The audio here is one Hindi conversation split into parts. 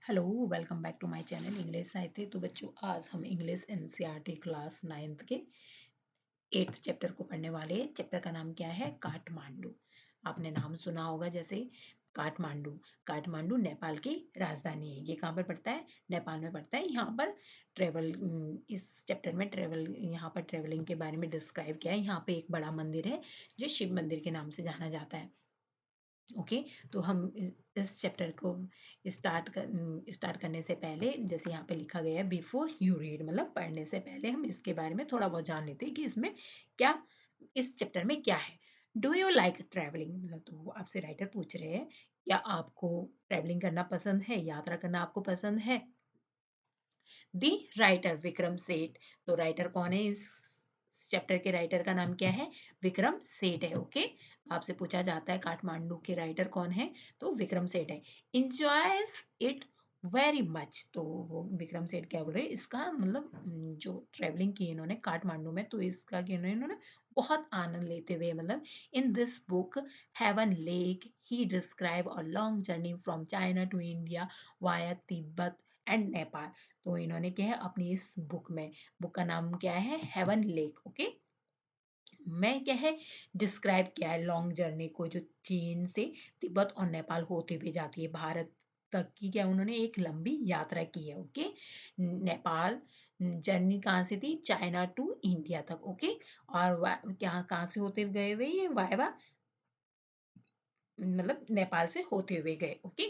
Hello, welcome back to my channel English साहित्य। तो बच्चों, आज हम इंग्लिश एनसीईआरटी क्लास 9th के 8th चैप्टर को पढ़ने वाले हैं। चैप्टर का नाम क्या है? काठमांडू। आपने नाम सुना होगा, जैसे काठमांडू। काठमांडू नेपाल की राजधानी है। ये कहाँ पर पड़ता है? नेपाल में पड़ता है। यहाँ पर ट्रेवल इस चैप्टर में ट्रेवल यहाँ पर ट्रेवलिंग के बारे में डिस्क्राइब किया है। यहाँ पे एक बड़ा मंदिर है जो शिव मंदिर के नाम से जाना जाता है। ओके, तो हम इस चैप्टर को स्टार्ट करने से पहले, जैसे यहाँ पे लिखा गया है, बिफोर यू रीड, मतलब पढ़ने से पहले हम इसके बारे में थोड़ा बहुत जान लेते हैं कि इसमें क्या, इस चैप्टर में क्या है। डू यू लाइक ट्रैवलिंग, मतलब तो आपसे राइटर पूछ रहे हैं, क्या आपको ट्रैवलिंग करना पसंद है, यात्रा करना आपको पसंद है? दी राइटर विक्रम सेठ। तो राइटर कौन है? इस चैप्टर के राइटर का नाम क्या है? विक्रम सेठ है। ओके, तो आपसे पूछा जाता है काठमांडू के राइटर कौन है, तो विक्रम सेठ है। Enjoys it very much. तो वो विक्रम सेठ क्या बोल रहे हैं, इसका मतलब जो ट्रेवलिंग की इन्होंने काठमांडू में, तो इसका कि इन्होंने बहुत आनंद लेते हुए, मतलब in this book Heaven Lake he describe a long journey from China to India via Tibet and Nepal. तो इन्होंने क्या है अपनी इस बुक का नाम क्या है? Haven lake. ओके, मैं क्या है डिस्क्राइब किया है लॉन्ग जर्नी को, जो चीन से तिब्बत और नेपाल होते हुए जाती है भारत तक की, क्या उन्होंने एक लंबी यात्रा की है। ओके, नेपाल जर्नी कहाँ से थी? चाइना टू इंडिया तक। ओके, और क्या कहाँ से होते हुए गए हुए? ये वायवा, मतलब नेपाल से होते हुए गए। Okay,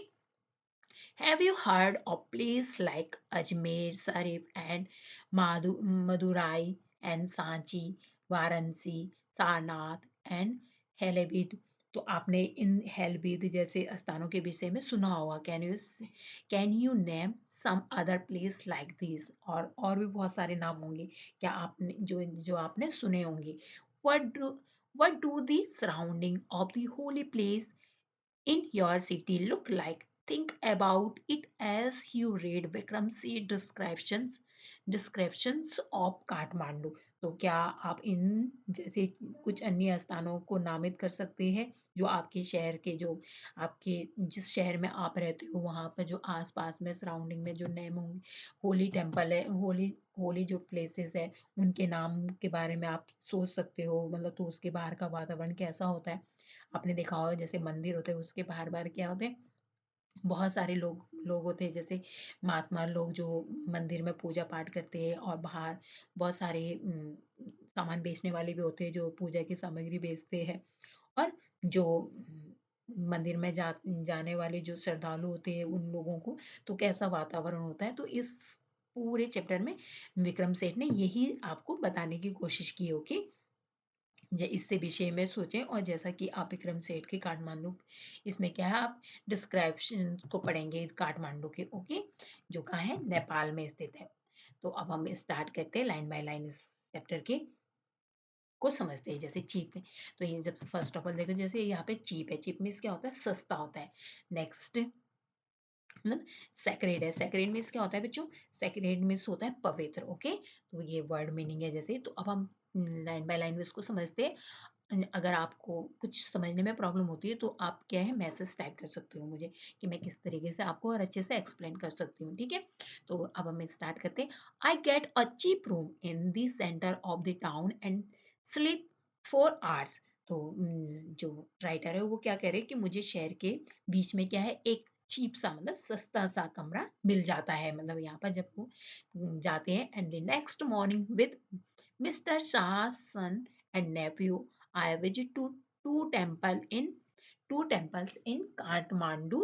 have you heard of place like Ajmer Sharif and Madurai and Sanchi, Varanasi, Sarnath and Helebid? तो आपने इन हेलबीद जैसे स्थानों के विषय में सुना होगा। Can you name some other place like this? और भी बहुत सारे नाम होंगे, क्या आपने जो जो आपने सुने होंगे। What do the surrounding of the holy place in your city look like? Think about it as you read Vikram C. descriptions of Kathmandu. तो क्या आप इन जैसे कुछ अन्य स्थानों को नामित कर सकते हैं, जो आपके शहर के, जो आपके जिस शहर में आप रहते हो वहाँ पर जो आसपास में सराउंडिंग में जो नेम होंगे, होली टेम्पल है, होली होली जो प्लेसेस है, उनके नाम के बारे में आप सोच सकते हो। मतलब तो उसके बाहर का वातावरण कैसा होता है? आपने देखा होगा जैसे मंदिर होते हैं उसके बाहर बाहर क्या होते हैं, बहुत सारे लोग लोग होते हैं, जैसे महात्मा लोग जो मंदिर में पूजा पाठ करते हैं, और बाहर बहुत सारे सामान बेचने वाले भी होते हैं जो पूजा की सामग्री बेचते हैं। और जो मंदिर में जाने वाले जो श्रद्धालु होते हैं उन लोगों को तो कैसा वातावरण होता है। तो इस पूरे चैप्टर में विक्रम सेठ ने यही आपको बताने की कोशिश की। ओके, इससे विषय में सोचें, और जैसा कि आप विक्रम सेठ के काठमांडू, इसमें क्या है, आप डिस्क्रिप्शन को पढ़ेंगे काठमांडू के। ओके, जो कहाँ है? नेपाल में स्थित है। तो अब हम स्टार्ट करते हैं लाइन बाय लाइन इस चैप्टर के को समझते हैं। जैसे चीप है, तो ये जब फर्स्ट ऑफ ऑल देखो, जैसे यहाँ पे चीप है, चीप मीन्स क्या होता है? सस्ता होता है। नेक्स्ट, मतलब सेक्रेड है, सेक्रेड मीन्स क्या होता है बच्चों? सेक्रेड मीन्स होता है पवित्र। ओके, तो ये वर्ड मीनिंग है। जैसे तो अब हम लाइन बाय लाइन इसको समझते हैं। अगर आपको कुछ समझने में प्रॉब्लम होती है तो आप क्या है मैसेज टाइप कर सकते हो मुझे, कि मैं किस तरीके से आपको और अच्छे से एक्सप्लेन कर सकती हूँ। ठीक है, तो अब हम स्टार्ट करते हैं। I get a cheap room in the centre of the town and sleep 4 hours. तो जो राइटर है वो क्या कह रहे हैं कि मुझे शहर के बीच में क्या है, एक चीप सा, मतलब सस्ता सा कमरा मिल जाता है। मतलब यहाँ पर जब वो जाते हैं, and the next morning with mister Shah son and nephew, I visit to two temple in two temples in Kathmandu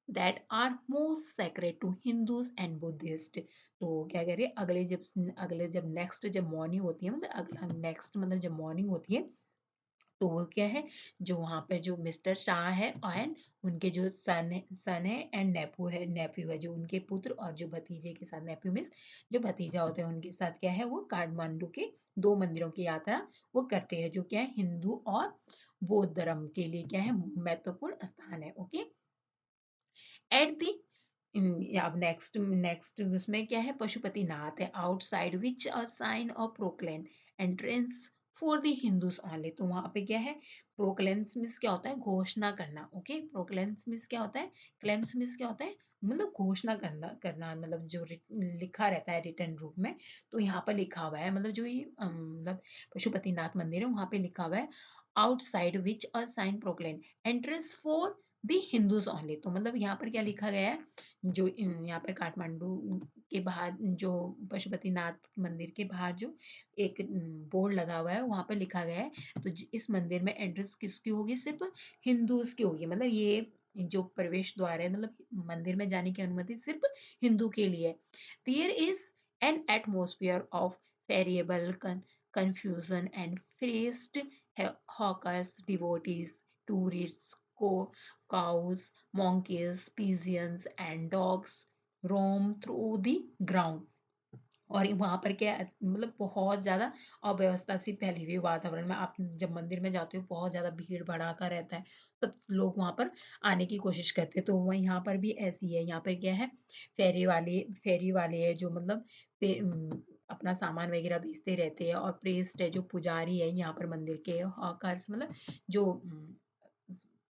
that are most sacred to Hindus and Buddhists। तो क्या कह रहे हैं, अगले जब नेक्स्ट जब मॉर्निंग होती है, मतलब अगला नेक्स्ट मतलब जब मॉर्निंग होती है, तो वो क्या है, जो वहाँ पे जो मिस्टर शाह है एंड उनके जो सन है एंड नेफ्यू है, जो उनके पुत्र, और जो भतीजे के साथ, नेफ्यू मीन्स जो भतीजा होते हैं, उनके साथ क्या है, वो काठमांडू के 2 मंदिरों की यात्रा वो करते हैं, जो क्या है हिंदू और बौद्ध धर्म के लिए क्या है महत्वपूर्ण स्थान है। ओके, एट दी अब नेक्स्ट नेक्स्ट उसमें क्या है, पशुपति नाथ है, outside which a sign of proclaim entrance for the Hindus only. तो वहाँ पे क्या है, प्रोक्लेम्स मीन्स क्या होता है, घोषणा करना, ओके। प्रोक्लेम्स मीन्स क्या होता है, क्लेम्स मीन्स क्या होता है, मतलब घोषणा करना करना, मतलब जो लिखा रहता है रिटन रूप में। तो यहाँ पर लिखा हुआ है, मतलब जो ये मतलब पशुपतिनाथ मंदिर है वहाँ पे लिखा हुआ है, outside which a sign proclaim entrance for the Hindus only. तो मतलब यहाँ पर क्या लिखा गया है, जो यहाँ पर काठमांडू के बाहर, जो पशुपतिनाथ मंदिर के बाहर जो एक बोर्ड लगा हुआ है, वहाँ पर लिखा गया है, तो इस मंदिर में एंट्रेंस किसकी होगी, सिर्फ हिंदूज की होगी। मतलब ये जो प्रवेश द्वार है, मतलब मंदिर में जाने की अनुमति सिर्फ हिंदू के लिए। There is an atmosphere of variable confusion and faced hawkers, devotees, tourists, cows, monkeys, pigeons, and dogs roam through the ground। और वहाँ पर क्या है, मतलब बहुत ज़्यादा अव्यवस्था सी फैली हुई है वातावरण में। आप जब मंदिर में जाते हो बहुत ज़्यादा भीड़-भड़ाका रहता है, सब लोग वहाँ पर आने की कोशिश करते हैं। तो वहीं यहाँ पर भी ऐसी है, यहाँ पर क्या है, फेरी वाले हैं जो मतलब अपना सामान वगैरह बेचते रहते हैं, और प्रीस्ट है जो पुजारी है यहाँ पर मंदिर के, हॉकर्स मतलब जो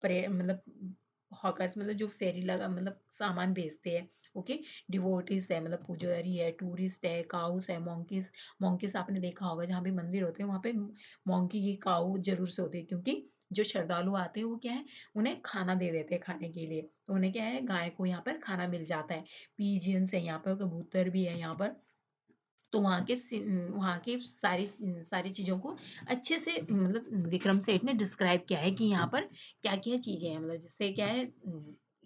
मतलब हॉकर्स मतलब जो फेरी लगा मतलब सामान बेचते हैं, ओके। डिवोटीज है मतलब पुजारी है, टूरिस्ट है, काउस है, मोंकीज। मोंकीज आपने देखा होगा जहाँ भी मंदिर होते हैं वहाँ पे मोंकी की काऊ जरूर से होती है, क्योंकि जो श्रद्धालु आते हैं वो क्या है, उन्हें खाना दे देते हैं खाने के लिए। तो उन्हें क्या है, गाय को यहाँ पर खाना मिल जाता है। पीजियंस है यहाँ पर, कबूतर भी है यहाँ पर। तो वहाँ की सारी सारी चीज़ों को अच्छे से मतलब विक्रम सेठ ने डिस्क्राइब किया है कि यहाँ पर क्या-क्या चीज़ें हैं, मतलब जिससे क्या है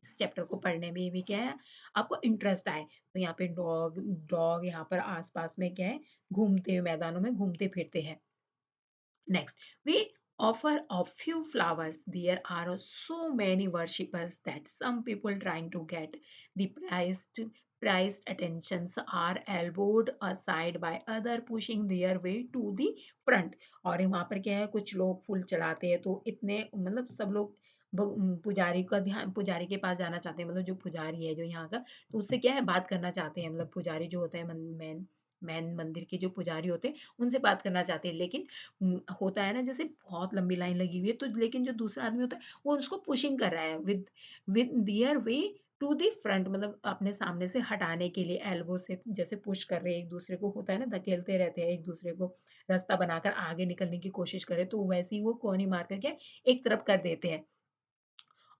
इस चैप्टर को पढ़ने में भी क्या है, आपको इंटरेस्ट आए। तो यहाँ पे डॉग डॉग यहाँ पर आस-पास में क्या है, घूमते हुए मैदानों में घूमते-फिरते हैं। Next, we offer a few flowers. There are so many worshippers that some people trying to get the prized attentions are elbowed aside by other pushing their way to the front। और वहाँ पर क्या है, कुछ लोग फूल चढ़ाते हैं तो इतने मतलब सब लोग पुजारी का ध्यान, पुजारी के पास जाना चाहते हैं, मतलब जो पुजारी है जो यहाँ का, तो उससे क्या है बात करना चाहते हैं, मतलब पुजारी जो होता है मेन मेन मंदिर के जो पुजारी होते हैं उनसे बात करना चाहते हैं। लेकिन होता है ना, जैसे बहुत लंबी लाइन लगी हुई है, तो लेकिन जो दूसरा आदमी होता है वो उसको पुशिंग कर रहा है with with their way to the front, मतलब अपने सामने से हटाने के लिए एल्बो से जैसे पुश कर रहे हैं एक दूसरे को, होता है ना धकेलते रहते हैं एक दूसरे को, रास्ता बनाकर आगे निकलने की कोशिश करे, तो वैसे ही वो कोनी मार करके एक तरफ कर देते हैं।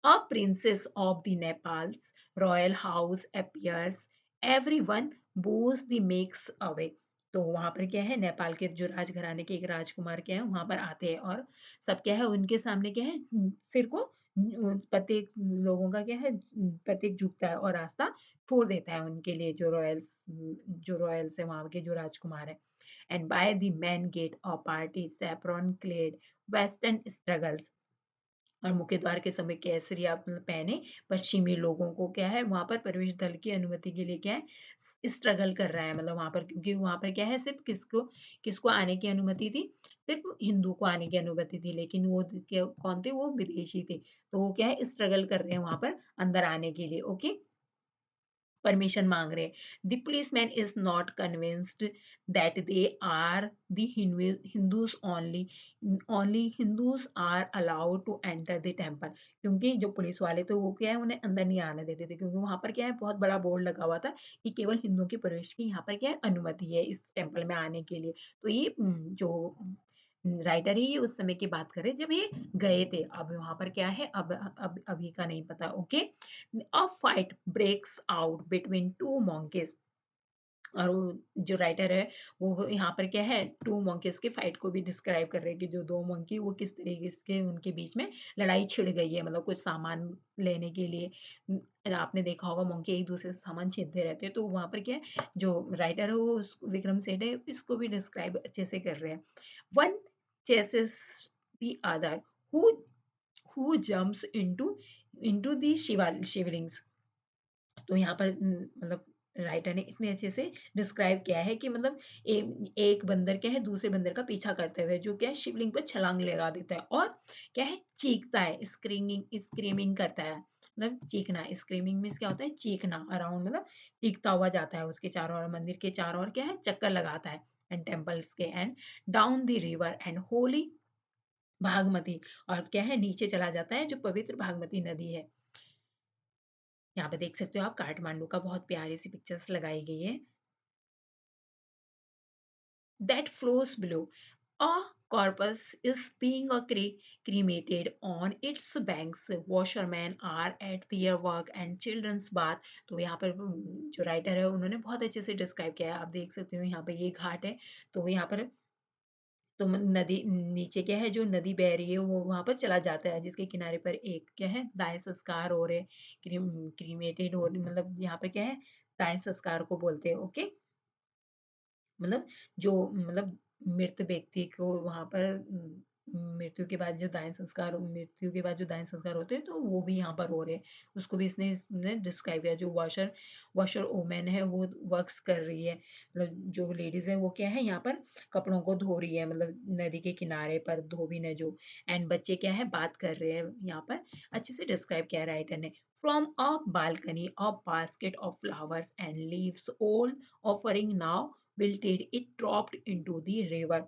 A princess of the Nepal's royal house appears. Everyone bows the makes away। तो वहाँ पर क्या है, नेपाल के जो राजघराने के एक राजकुमार क्या है वहाँ पर आते हैं, और सब क्या है उनके सामने क्या है, सिर को प्रत्येक लोगों का क्या है, प्रत्येक झुकता है और रास्ता छोड़ देता है उनके लिए, जो रॉयल्स है वहाँ के जो राजकुमार है। And by the man get a party saffron clad western struggles. और मुख्य द्वार के समय केसरिया पहने पश्चिमी लोगों को क्या है, वहाँ पर प्रवेश दल की अनुमति के लिए क्या है, स्ट्रगल कर रहा है, मतलब वहाँ पर, क्योंकि वहाँ पर क्या है, सिर्फ किसको किसको आने की अनुमति थी, सिर्फ हिंदू को आने की अनुमति थी, लेकिन वो कौन थे, वो विदेशी थे। तो वो क्या है, स्ट्रगल कर रहे हैं वहाँ पर अंदर आने के लिए, ओके, परमिशन मांग रहे हैं। The policeman is not convinced that they are the Hindus only, only Hindus are allowed to enter the temple. क्योंकि जो पुलिस वाले थे वो क्या है, उन्हें अंदर नहीं आने देते थे, क्योंकि वहां पर क्या है, बहुत बड़ा बोर्ड लगा हुआ था कि केवल हिंदुओं के प्रवेश की यहाँ पर क्या है, अनुमति है इस टेम्पल में आने के लिए। तो ये जो राइटर है ये उस समय की बात कर रहे हैं जब ये गए थे। अब वहां पर क्या है, अब अभी का नहीं पता, okay. A fight breaks out between two monkeys। और वो जो राइटर है वो यहाँ पर क्या है, टू monkeys के फाइट को भी डिस्क्राइब कर रहे हैं कि जो दो मंकी वो किस तरीके से उनके बीच में लड़ाई छिड़ गई है, मतलब कुछ सामान लेने के लिए। आपने देखा होगा मंकी एक दूसरे से सामान छीनते रहते हैं, तो वहाँ पर क्या है, जो राइटर है वो विक्रम सेठ है इसको भी डिस्क्राइब अच्छे से कर रहे हैं। One chases the other, who who jumps into the Shivlings. तो यहाँ पर मतलब राइटर ने इतने अच्छे से डिस्क्राइब किया है कि मतलब एक बंदर क्या है दूसरे बंदर का पीछा करते हुए जो क्या है शिवलिंग पर छलांग लगा देता है, और क्या है, चीखता है, स्क्रीमिंग स्क्रीमिंग करता है, मतलब चीखना। स्क्रीमिंग मीन्स क्या होता है, चीखना। अराउंड मतलब चीखता हुआ जाता है उसके चारों ओर, मंदिर के चारों ओर क्या है, चक्कर लगाता है। एंड टेम्पल्स के and down the river and holy Bagmati, और क्या है नीचे चला जाता है जो पवित्र भागमती नदी है। यहाँ पे देख सकते हो आप काठमांडू का बहुत प्यारी सी पिक्चर्स लगाई गई है। That flows below. A corpus is being cremated on its banks. Washermen are at their work and children's bath. तो यहाँ पर जो राइटर है उन्होंने बहुत अच्छे से डिस्क्राइब किया है। आप देख सकते हो यहाँ पे ये घाट है। तो यहाँ पर तो नदी नीचे क्या है जो नदी बह रही है वो वहाँ पर चला जाता है जिसके किनारे पर एक क्या है दाह संस्कार हो रहे क्रीमेटेड हो मतलब यहाँ पर क्या है दाह संस्कार को बोलते हैं। ओके, मतलब जो मतलब मृत व्यक्ति को वहाँ पर मृत्यु के बाद जो दाह संस्कार होते हैं तो वो भी यहाँ पर हो रहे हैं। उसको भी इसने डिस्क्राइब किया। जो वॉशर वूमेन है वो वर्क्स कर रही है, मतलब जो लेडीज़ है वो क्या है यहाँ पर कपड़ों को धो रही है, मतलब नदी के किनारे पर धोबी ने जो, एंड बच्चे क्या है बात कर रहे हैं। यहाँ पर अच्छे से डिस्क्राइब किया राइटर ने। From a balcony a basket of flowers and leaves all offering now wilted, it dropped into the river।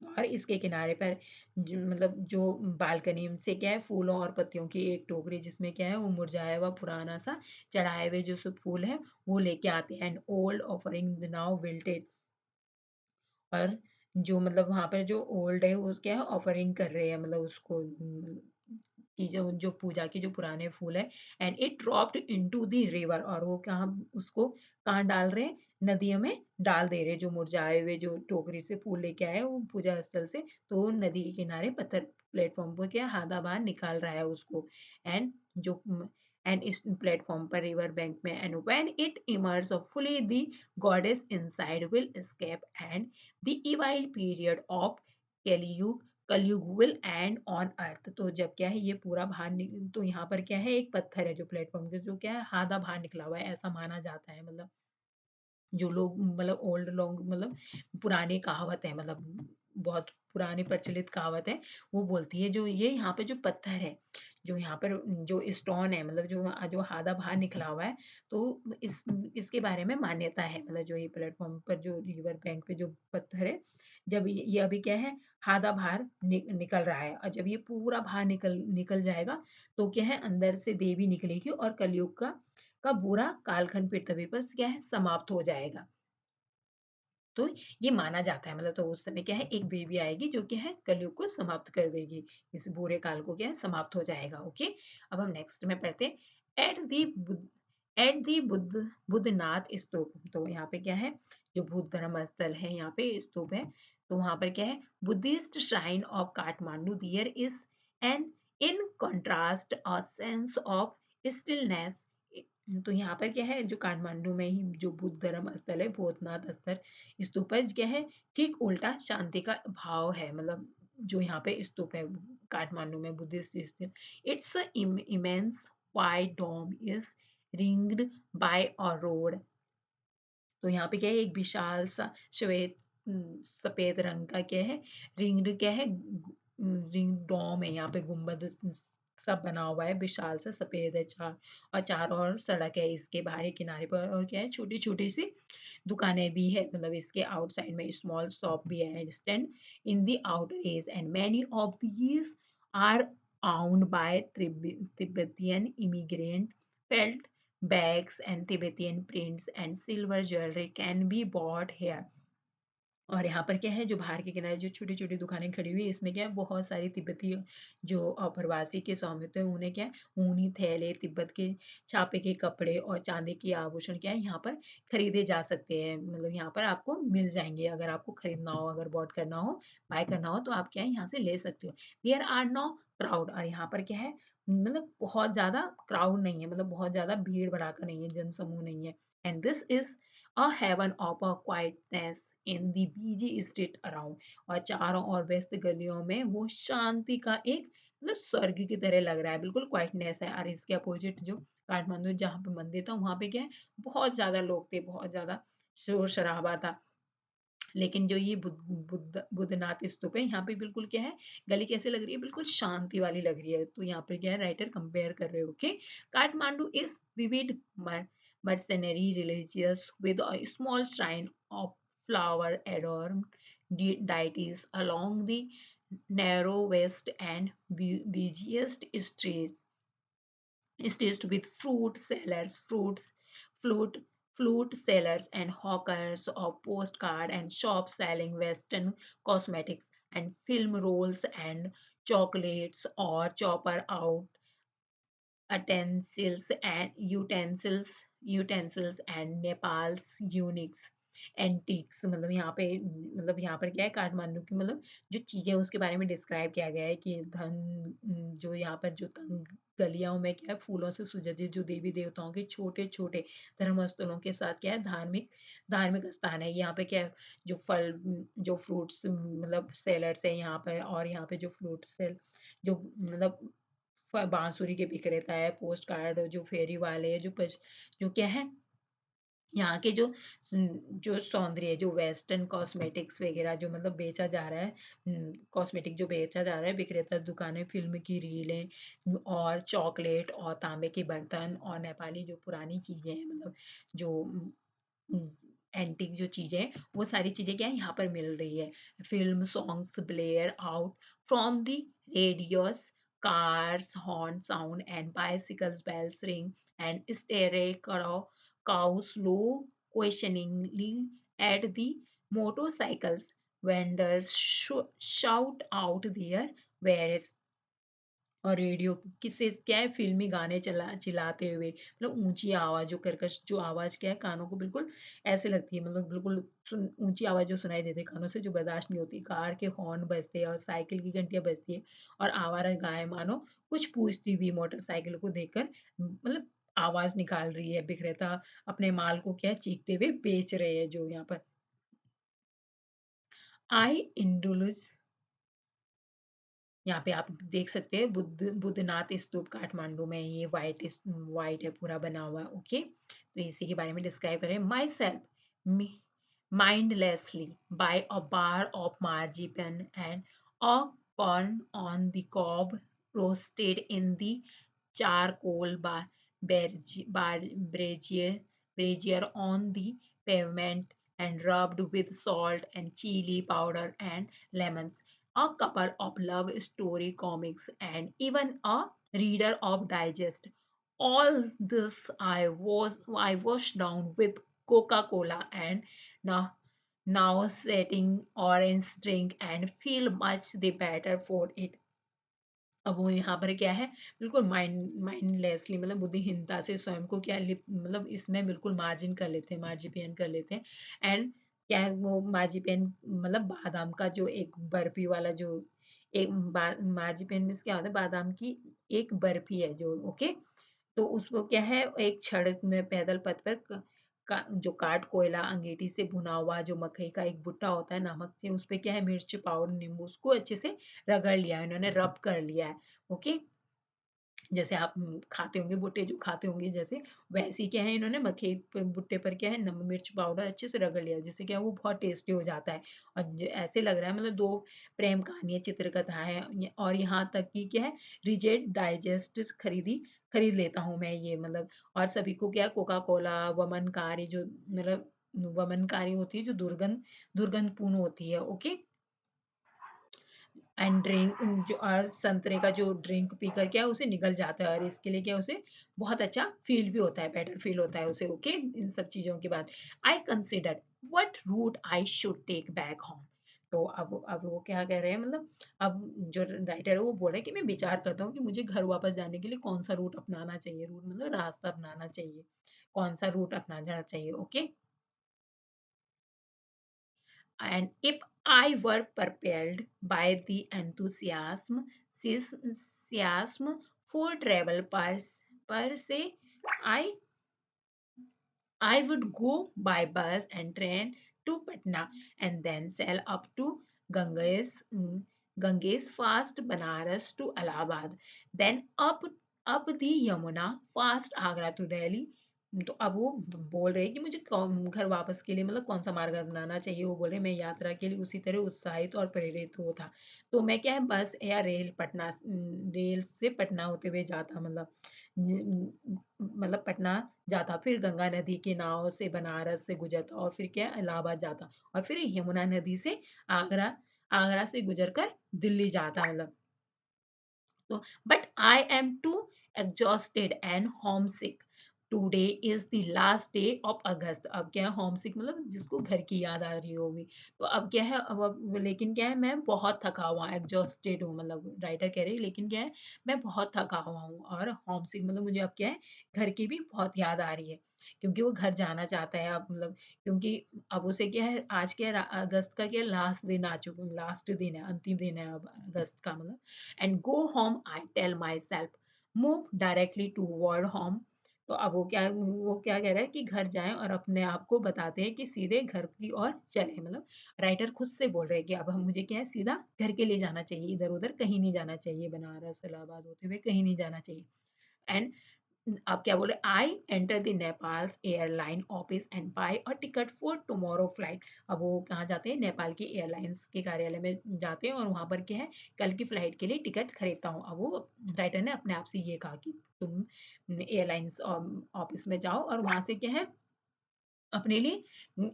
और इसके किनारे पर मतलब जो बालकनी से क्या है फूलों और पत्तियों की एक टोकरी जिसमें क्या है वो मुरझाया हुआ पुराना सा चढ़ाए हुए जो सब फूल है वो लेके आते हैं। And old offering now wilted, और जो मतलब वहाँ पर जो ओल्ड है वो क्या है ऑफरिंग कर रहे हैं, मतलब उसको कि जो जो पूजा के जो पुराने फूल है। And it dropped into the river, और वो कहाँ उसको कहाँ डाल रहे हैं नदियों में डाल दे रहे हैं। जो मुरझाए हुए जो टोकरी से फूल लेके आए वो पूजा स्थल से, तो नदी के किनारे पत्थर प्लेटफॉर्म पर क्या आधा बाहर निकाल रहा है उसको। एंड जो एंड इस प्लेटफॉर्म पर रिवर बैंक में and when it emerge fully the goddess inside will escape and the evil period of कलयुग विल एंड ऑन अर्थ। तो जब क्या है ये पूरा बाहर तो यहाँ पर क्या है एक पत्थर है जो प्लेटफॉर्म के जो क्या है आधा बाहर निकला हुआ है ऐसा माना जाता है। मतलब जो लोग मतलब ओल्ड लोग मतलब पुरानी कहावत है, मतलब बहुत पुरानी प्रचलित कहावत है, वो बोलती है जो ये यहाँ पे जो पत्थर है, जो यहाँ पर जो स्टोन है, मतलब जो जो आधा बाहर निकला हुआ है, तो इसके बारे में मान्यता है। मतलब जो ये प्लेटफॉर्म पर जो रिवर बैंक पे जो पत्थर है, जब ये अभी क्या है आधा बाहर निकल रहा है, और जब ये पूरा बाहर निकल निकल जाएगा तो क्या है अंदर से देवी निकलेगी और कलयुग का बुरा कालखंड पृथ्वी पर क्या है समाप्त हो जाएगा। तो ये माना जाता है, मतलब तो उस समय क्या है एक देवी आएगी जो क्या है कलयुग को समाप्त कर देगी, इस बुरे काल को क्या है समाप्त हो जाएगा। ओके, अब हम नेक्स्ट में पढ़ते हैं एट दी बुद्धनाथ स्तूप। तो यहाँ पे क्या है जो बुद्ध धर्म स्थल है यहाँ पे स्तूप है, तो वहां पर क्या है Buddhist shrine of Kathmandu their is an in contrast a sense of stillness. तो यहाँ पर क्या है जो काठमांडू में ही जो बुद्ध धर्म स्थल है भूतनाथ स्थल स्तूप पर क्या है ठीक उल्टा शांति का भाव है। मतलब जो यहाँ पे स्तूप है काठमांडू में Buddhist stupa, it's immense wide dome is ringed by a road. तो यहाँ पे क्या है एक विशाल सा श्वेत सफेद रंग का क्या है रिंग्ड क्या है रिंग डोम है, यहाँ पे गुम्बद सब बना हुआ है, विशाल सा सफेद है और चारों ओर सड़क है इसके बाहरी किनारे पर, और क्या है छोटी छोटी सी दुकानें भी है। मतलब इसके आउटसाइड में स्मॉल शॉप भी है stand in the outer edge and many of these are owned by Tibetan immigrant felt bags and Tibetan prints and silver jewelry can be bought here। और यहाँ पर क्या है जो बाहर के किनारे जो छोटी-छोटी दुकानें खड़ी हुई है इसमें क्या है बहुत सारी तिब्बती जो अप्रवासी के स्वामित्व है उन्हें क्या है ऊनी थैले, तिब्बत के छापे के कपड़े और चांदी के आभूषण क्या है यहाँ पर खरीदे जा सकते हैं। मतलब यहाँ पर आपको मिल जाएँगे, अगर आपको खरीदना हो, अगर बॉट करना हो, बाय करना हो तो आप क्या है यहाँ से ले सकते हो। देयर आर नो क्राउड, और यहाँ पर क्या है मतलब बहुत ज़्यादा क्राउड नहीं है, मतलब बहुत ज़्यादा भीड़-भड़ाका नहीं है, जनसमूह नहीं है। And this is a haven of a quietness in the busy street around, और चारों ओर व्यस्त गलियों में वो शांति का एक मतलब स्वर्ग की तरह लग रहा है, बिल्कुल क्वाइटनेस है। और इसके अपोजिट जो काठमांडू जहाँ पे मंदिर था वहाँ पे क्या है बहुत ज़्यादा लोग थे, बहुत ज़्यादा शोर-शराबा था। लेकिन जो ये बुद्धनाथ स्तूप है यहाँ पे बिल्कुल क्या है गली कैसे लग रही है बिल्कुल शांति वाली लग रही है। तो यहाँ पे क्या है राइटर कंपेयर कर रहे हो। Okay, Kathmandu is vivid mercenary religious with a small shrine of flower adorned deities along the narrow west and busiest streets with fruit sellers, fruit, fruit sellers and hawkers of postcard and shops selling Western cosmetics and film rolls and chocolates or chopper out utensils and Nepal's unique antiques मतलब यहाँ पे मतलब यहाँ पर क्या है काठमांडू की मतलब जो चीज़ें उसके बारे में डिस्क्राइब किया गया है कि जो यहाँ पर जो तंग गलियाओं में क्या है फूलों से सुसज्जित जो देवी देवताओं के छोटे-छोटे धर्मस्थलों के साथ क्या है धार्मिक धार्मिक स्थान है। यहाँ पे क्या है जो फल जो फ्रूट्स मतलब सेलर्स है यहाँ पे और यहाँ पे जो फ्रूट सेल जो मतलब बांसुरी के विक्रेता है, पोस्ट कार्ड जो फेरी वाले हैं, जो क्या है यहाँ के जो सौंदर्य है, जो वेस्टर्न कॉस्मेटिक्स वगैरह जो मतलब बेचा जा रहा है कॉस्मेटिक जो बेचा जा रहा है, विक्रेता दुकानें, फ़िल्म की रीलें और चॉकलेट और तांबे के बर्तन और नेपाली जो पुरानी चीज़ें हैं मतलब जो उम, एंटीक जो चीज़ें हैं, वो सारी चीज़ें क्या है यहाँ पर मिल रही है। Film songs Blair out from the radios, cars horn sound and bicycles bells ring and stray cows low questioningly at the motorcycles. Vendors shout out their wares और रेडियो किससे क्या है फ़िल्मी गाने चिल्लाते हुए मतलब ऊँची आवाज़ जो कर्कश जो आवाज़ क्या है कानों को बिल्कुल ऐसे लगती है मतलब बिल्कुल ऊँची आवाज़ जो सुनाई देती है कानों से जो बर्दाश्त नहीं होती। कार के हॉर्न बजते हैं और साइकिल की घंटियाँ बजती है और आवारा गाय मानो कुछ पूछती हुई मोटरसाइकिल को देखकर मतलब आवाज़ निकाल रही है। विक्रेता अपने माल को क्या है चीखते हुए बेच रहे हैं जो यहाँ पर आई इंडुलस यहाँ पे आप देख सकते हैं बुद्धनाथ स्तूप काठमांडू में ये वाइट है पूरा बना हुआ ओके तो इसी के बारे में डिस्क्राइब करें my self mindlessly by a bar of marzipan and a corn on the cob roasted in the charcoal brazier, brazier on the pavement and rubbed with salt and chili powder and lemons. A couple of love story comics and even a reader of digest. All this I washed down with Coca-Cola and now now setting orange drink and feel much the better for it. अब वो यहाँ पर क्या है बिल्कुल माइंडलेसली मतलब बुद्धिहीनता से स्वयं को क्या लिप मतलब इसमें बिल्कुल मार्जिपियन कर लेते हैं एंड क्या है वो मार्जिपियन मतलब बादाम का जो एक बर्फी वाला जो एक मार्जिपियन मीन्स क्या होता है बादाम की एक बर्फी है जो ओके तो उसको क्या है एक छड़ में पैदल पथ पर जो काठ कोयला अंगीठी से भुना हुआ जो मकई का एक भुट्टा होता है नमक से उस पे क्या है मिर्च पाउडर नींबू उसको अच्छे से रगड़ लिया है इन्होंने रब कर लिया है ओके जैसे आप खाते होंगे भुट्टे जो खाते होंगे जैसे वैसे ही क्या है इन्होंने मक्खी भुट्टे पर क्या है नमक मिर्च पाउडर अच्छे से रगड़ लिया जिससे क्या है वो बहुत टेस्टी हो जाता है और ऐसे लग रहा है मतलब दो प्रेम कहानी है चित्रकथा है और यहाँ तक कि क्या है रिजेट डाइजेस्ट खरीद लेता हूँ मैं ये मतलब और सभी को क्या कोका कोला वमनकारी जो मतलब वमनकारी होती है जो दुर्गंधपूर्ण होती है ओके एंड ड्रिंक जो संतरे का जो ड्रिंक पीकर क्या है उसे निगल जाता है और इसके लिए क्या है उसे बहुत अच्छा फ़ील भी होता है, बेटर फ़ील होता है उसे ओके इन सब चीज़ों के बाद। I consider what route I should take back home. तो अब वो क्या कह रहे हैं मतलब अब जो राइटर है वो बोल रहे हैं कि मैं विचार करता हूँ कि मुझे घर वापस जाने के लिए कौन-सा रूट अपनाना चाहिए, रूट मतलब रास्ता अपनाना चाहिए, कौन-सा रूट अपनाना चाहिए, okay? And if I were propelled by the enthusiasm for travel per se, I I would go by bus and train to Patna and then sail up to Ganges fast Banaras to Allahabad, then up the Yamuna fast Agra to Delhi तो अब वो बोल रहे हैं कि मुझे घर वापस के लिए मतलब कौन-सा मार्ग अपनाना चाहिए। वो बोल रहे हैं मैं यात्रा के लिए उसी तरह उत्साहित और प्रेरित हो था। तो मैं क्या है बस या रेल से पटना होते हुए जाता मतलब पटना जाता, फिर गंगा नदी की नाव से बनारस से गुज़रता और फिर क्या है इलाहाबाद जाता और फिर यमुना नदी से आगरा आगरा से गुज़र कर दिल्ली जाता मतलब। So, but I am too exhausted and homesick. Today is the last day of August. अब क्या है homesick मतलब जिसको घर की याद आ रही होगी। तो अब क्या है अब लेकिन क्या है मैं बहुत थका हुआ exhausted हूँ मतलब राइटर कह रही है लेकिन क्या है मैं बहुत थका हुआ हूँ और homesick मतलब मुझे अब क्या है घर की भी बहुत याद आ रही है। क्योंकि वो घर जाना चाहता है अब मतलब क्योंकि अब उसे क्या है आज क्या है अगस्त का क्या लास्ट दिन है अंतिम दिन है अब अगस्त का मतलब and go home, I tell myself. Move directly toward home. तो अब वो क्या कह रहा है कि घर जाएँ और अपने आप को बताते हैं कि सीधे घर की ओर चलें। मतलब राइटर खुद से बोल रहे हैं कि अब हम मुझे क्या है सीधा घर के लिए जाना चाहिए, इधर-उधर कहीं नहीं जाना चाहिए, बनारस, इलाहाबाद होते हुए कहीं नहीं जाना चाहिए। एंड आप क्या बोले I enter the Nepal's airline office and buy a ticket for tomorrow flight. अब वो कहाँ जाते हैं नेपाल की एयरलाइंस के कार्यालय में जाते हैं और वहां पर क्या है कल की फ्लाइट के लिए टिकट खरीदता हूँ। अब वो राइटर ने अपने आप से ये कहा कि तुम एयरलाइंस ऑफिस में जाओ और वहां से क्या है अपने लिए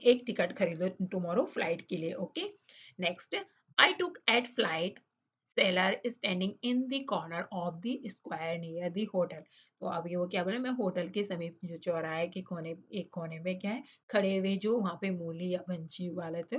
एक टिकट खरीदो टुमारो फ्लाइट के लिए। Okay next I took at flute seller standing in the corner of the square near the hotel. तो अब ये वो क्या बोले मैं होटल के समीप जो चौराहे के कोने एक कोने में क्या है खड़े हुए जो वहाँ पे मूली या भंजी वाले थे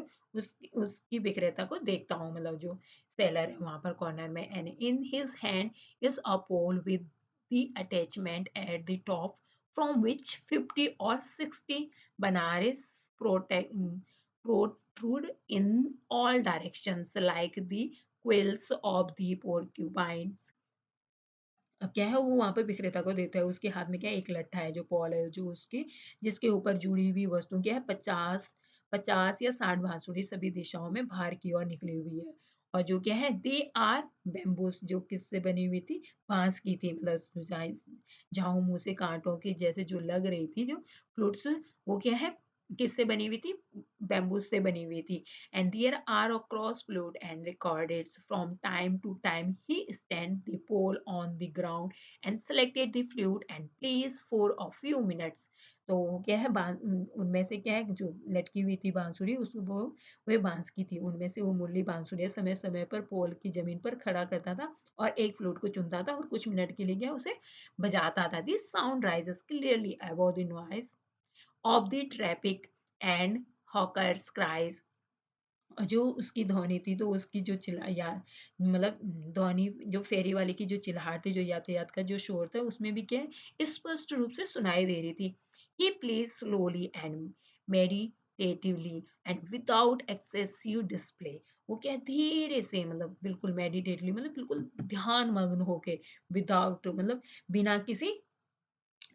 उसकी विक्रेता को देखता हूँ मतलब जो सेलर है वहाँ पर कॉर्नर में and in his hand is a pole with the attachment at the top from which 50 or 60 bananas protrude in all directions like the quills of the porcupine। अब क्या है वो वहाँ पे विक्रेता को देता है, उसके हाथ में क्या है एक लट्ठा है जो पॉल है जो उसकी जिसके ऊपर जुड़ी हुई वस्तु क्या है 50 या 60 बाँसुरी सभी दिशाओं में बाहर की ओर निकली हुई है। और जो क्या है दे आर बैम्बूस जो किससे बनी हुई थी? बाँस की थी मतलब झाऊ मुँह से काँटों की जैसे जो लग रही थी जो फ्लूट्स वो क्या है किससे बनी हुई थी? बैम्बूस से बनी हुई थी। And there are across flute and recorded from time to time he stand the pole on the ground and selected the flute and plays for a few minutes। तो वो क्या है उनमें से क्या है जो लटकी हुई थी बांसुरी उस वो बांस की थी उनमें से वो मुरली बांसुरी समय समय पर पोल की जमीन पर खड़ा करता था और एक फ्लूट को चुनता था और कुछ मिनट के लिए क्या उसे बजाता था। This sound rises clearly above the noise of the traffic and hawkers cries. जो उसकी ध्वनि थी तो उसकी जो मतलब ध्वनि जो फेरी वाले की जो चिल्लाहट थी जो यातायात का जो शोर था उसमें भी क्या है स्पष्ट रूप से सुनाई दे रही थी। He plays slowly and meditatively and without excessive display. वो क्या है धीरे से मतलब बिल्कुल मेडिटेटिवली मतलब बिल्कुल ध्यान मग्न होके विदाउट मतलब बिना किसी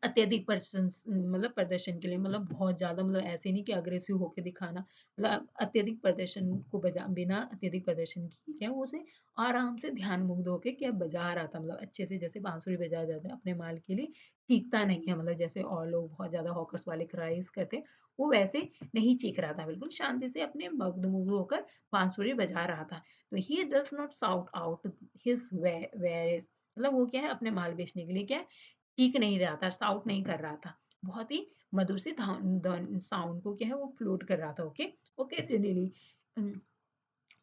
अत्यधिक मतलब प्रदर्शन के लिए मतलब बहुत ज़्यादा मतलब ऐसे नहीं कि अग्रेसिव होके दिखाना मतलब अत्यधिक प्रदर्शन को बजा बिना अत्यधिक प्रदर्शन किए क्या वो उसे आराम से ध्यान मुग्ध होके क्या बजा रहा था मतलब अच्छे से जैसे बांसुरी बजाया जाता है अपने माल के लिए चीखता नहीं है मतलब जैसे और लोग बहुत ज़्यादा हॉकर्स वाले क्राइज करते हैं वो वैसे नहीं चीख रहा था बिल्कुल शांति से अपने मग्न मुग्ध होकर बांसुरी बजा रहा था। तो he does not shout out his ware मतलब वो क्या है अपने माल बेचने के लिए क्या है चीख नहीं रहा था, शाउट नहीं कर रहा था। बहुत ही मधुर से साउंड को क्या है वो फ्लोट कर रहा था। Okay occasionally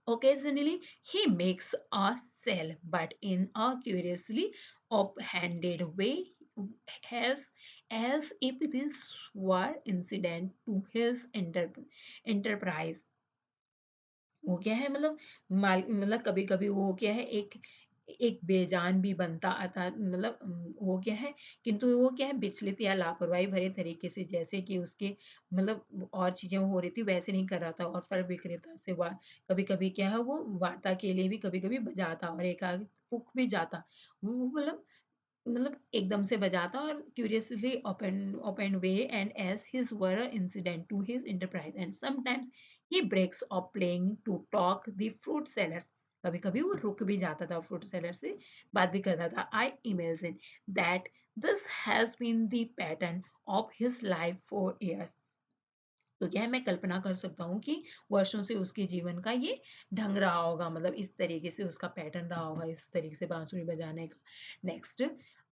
occasionally he makes a sell but in a curiously offhanded way as as if this were incident to his enterprise। वो क्या है मतलब मतलब कभी-कभी वो क्या है एक एक बेजान भी बनता आता मतलब वो क्या है किंतु वो क्या है विचलित या लापरवाही भरे तरीके से जैसे कि उसके मतलब और चीज़ें हो रही थी वैसे नहीं कर रहा था और फल विक्रेता से वा कभी-कभी क्या है वो वार्ता के लिए भी कभी-कभी बजाता और एकाएक ऊख भी जाता। वो मतलब एकदम से बजाता और curiously open way and as his were incident to his enterprise and sometimes he breaks off playing to talk the fruit sellers। कभी-कभी वो रुक भी जाता था फ्रूट सेलर से बात भी करता था। I imagine that this has been the pattern of his life for years. तो क्या है मैं कल्पना कर सकता हूँ कि वर्षों से उसके जीवन का ये ढंग रहा होगा, मतलब इस तरीके से उसका पैटर्न रहा होगा इस तरीके से बांसुरी बजाने का। Next,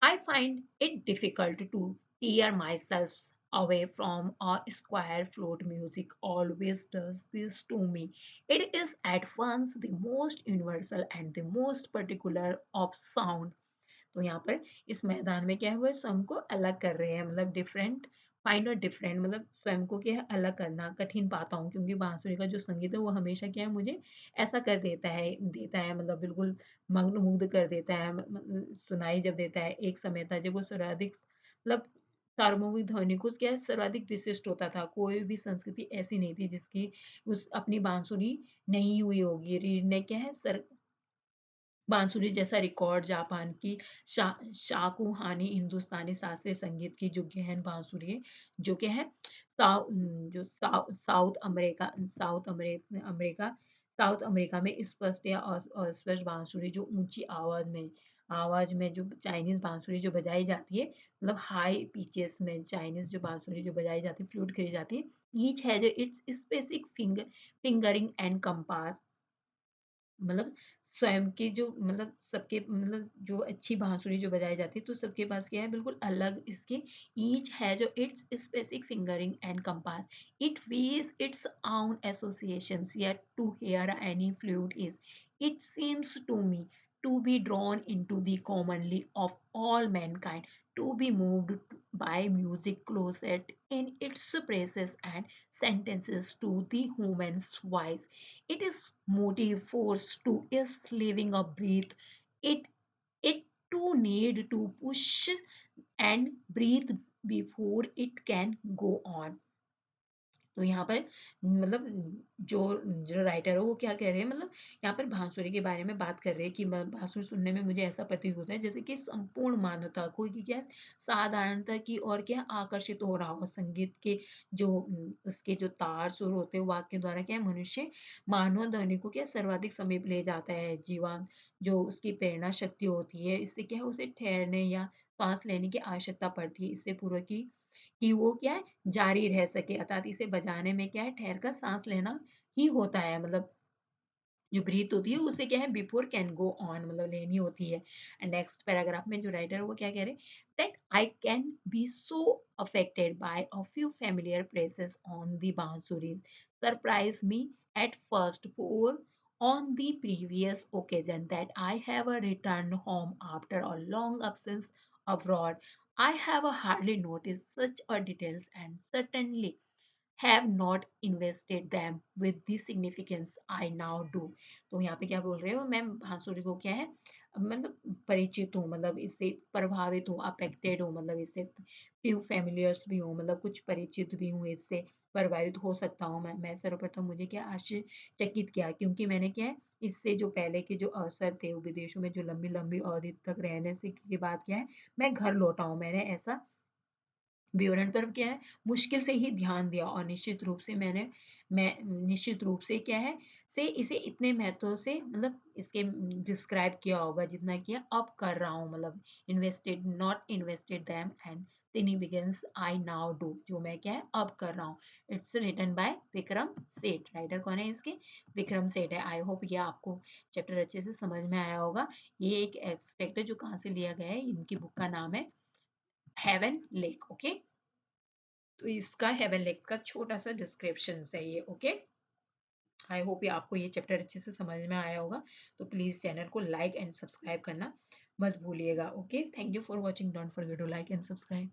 I find it difficult to tear myself away from a square float. Music always does this to me. It is at once the most universal and the most particular of sound. तो यहाँ पर इस मैदान में क्या है वो स्वयं को अलग कर रहे हैं, मतलब डिफरेंट फाइंड और डिफरेंट, मतलब स्वयं को क्या है अलग करना कठिन पाता हूँ, क्योंकि बांसुरी का जो संगीत है वो हमेशा क्या है मुझे ऐसा कर देता है मतलब बिल्कुल मग्न-मुग्ध कर देता है। सुनाई जब देता है, एक समय था जब वो सर्वाधिक मतलब सार्वभौमिक ध्वनि को क्या है सर्वाधिक विशिष्ट होता था। कोई भी संस्कृति ऐसी नहीं थी जिसकी उस अपनी बांसुरी नहीं हुई होगी। रीढ़ ने क्या है सर बांसुरी जैसा रिकॉर्ड जापान की शाकुहानी हिंदुस्तानी शास्त्रीय संगीत की जो गहन बांसुरी है, जो क्या है जो साउथ अमेरिका में स्पष्ट या अस्पष्ट बांसुरी जो ऊँची आवाज़ में जो चाइनीज़ बांसुरी जो बजाई जाती है, मतलब हाई पिचेस में चाइनीज़ जो बांसुरी जो बजाई जाती है, फ्लूट खेली जाती है, each has its specific fingering and compass. मतलब स्वयं के जो मतलब सबके मतलब जो अच्छी बांसुरी जो बजाई जाती है तो सबके पास क्या है बिल्कुल अलग इसके each has its specific fingering and compass it वीज it's own associations yet to hear any flute is it seems to me to be drawn into the commonly of all mankind to be moved by music closet in its praises and sentences to the human's voice. It is motive force to is living a breath. It it too need to push and breathe before it can go on. तो यहाँ पर मतलब जो जो राइटर है वो क्या कह रहे हैं, मतलब यहाँ पर बांसुरी के बारे में बात कर रहे हैं कि बांसुरी सुनने में मुझे ऐसा प्रतीत होता है जैसे कि संपूर्ण मानवता को कि क्या साधारणता की और क्या आकर्षित हो रहा हो संगीत के जो उसके जो तार सुर होते हैं वाक्य द्वारा क्या है मनुष्य मानव ध्वनि को क्या सर्वाधिक समीप ले जाता है जीवन जो उसकी प्रेरणा शक्ति होती है इससे क्या है उसे ठहरने या सांस लेने की आवश्यकता पड़ती है इससे पूर्व की कि वो क्या है जारी रह सके अर्थात इसे बजाने में क्या है ठहर कर साँस लेना ही होता है मतलब जो ब्रीथ होती है उसे क्या है बिफोर कैन गो ऑन मतलब लेनी होती है। एंड नेक्स्ट पैराग्राफ में जो राइटर है वो क्या कह रहे हैं that I can be so affected by a few familiar places on the bansuri surprise me at first for on the previous occasion that I have returned home after a long absence abroad. I have hardly noticed such a details and certainly have not invested them with the significance I now do. तो यहाँ पे क्या बोल रहे हो मैं बांसुरी को क्या है मतलब परिचित हूँ मतलब इससे प्रभावित हूँ अफेक्टेड हूँ मतलब इससे फ्यू फेमिलियर्स भी हूँ मतलब कुछ परिचित भी हूँ इससे प्रभावित हो सकता हूँ मैं सर्वप्रथम मुझे क्या आश्चर्यचकित किया क्योंकि मैंने क्या है इससे जो पहले के जो अवसर थे वो विदेशों में जो लंबी लंबी अवधि तक रहने से के बाद क्या है मैं घर लौटा हूँ मैंने ऐसा विवरण पर क्या है मुश्किल से ही ध्यान दिया और मैं निश्चित रूप से क्या है से इसे इतने महत्व से मतलब इसके डिस्क्राइब किया होगा जितना किया अब कर रहा हूँ मतलब invested not invested them and significance I now do जो मैं क्या है अब कर रहा हूँ it's written by Vikram Seth writer कौन है इसके विक्रम सेठ है आई होप ये आपको चैप्टर अच्छे से समझ में आया होगा ये एक एक्सपेक्ट है जो कहाँ से लिया गया है इनकी बुक का नाम है हेवन लेक ओके तो इसका हेवन लेक का छोटा-सा डिस्क्रिप्शन है ये, ओके? आई होप ये आपको ये चैप्टर अच्छे से समझ में आया होगा। तो प्लीज़ चैनल को लाइक एंड सब्सक्राइब करना मत भूलिएगा, okay? Thank you for watching, don't forget to like and subscribe.